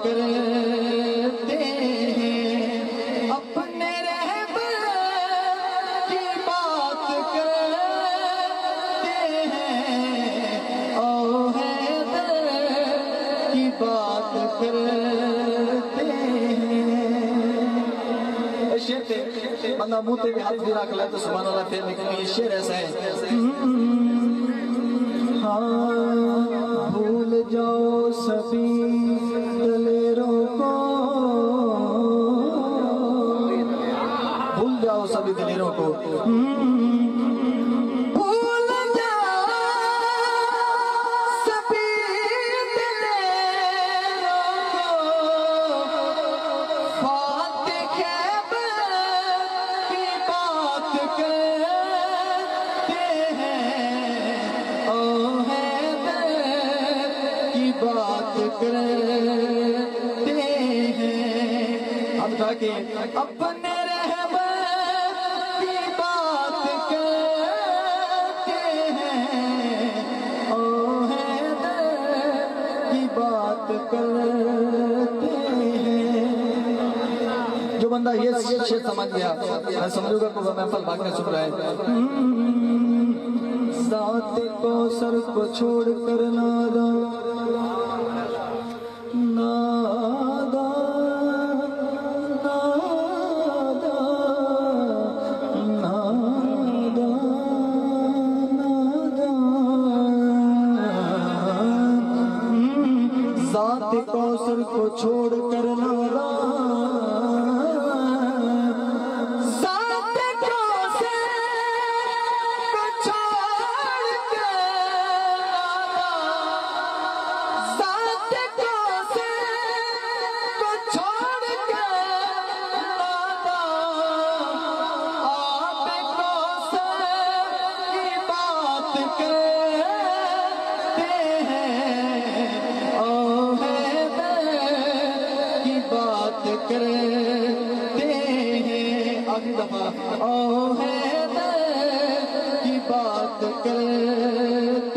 करते हैं, अपने रहबर की बात करते हैं, ओ हैदर की बात करते हैं। शेर थे बंदा मुंह पे भी हाथ भी रख ले तो सुभान अल्लाह फिर लेकिन ये शेर ऐसा है। हाँ भूल जाओ सभी दलेरों को, भूल जाओ सभी दलेरों को, भूल जाओ सभी दलेरों को, फातिह खैबर की बात करते हैं, ओ बात करते हैं। हम उठा के अपने रहबर की बात करते हैं, ओ हैदर की बात करते हैं। जो बंदा ये शेर समझ गया मैं समझूंगा कि वह महफिल भाग में सुन रहा है। ज़ात कौसर को छोड़ कर नादा नादा नादा नादा नादा, ज़ात कौसर को छोड़ कर नादा, करते हैं। आखिरी दफा ओ हैदर की बात करते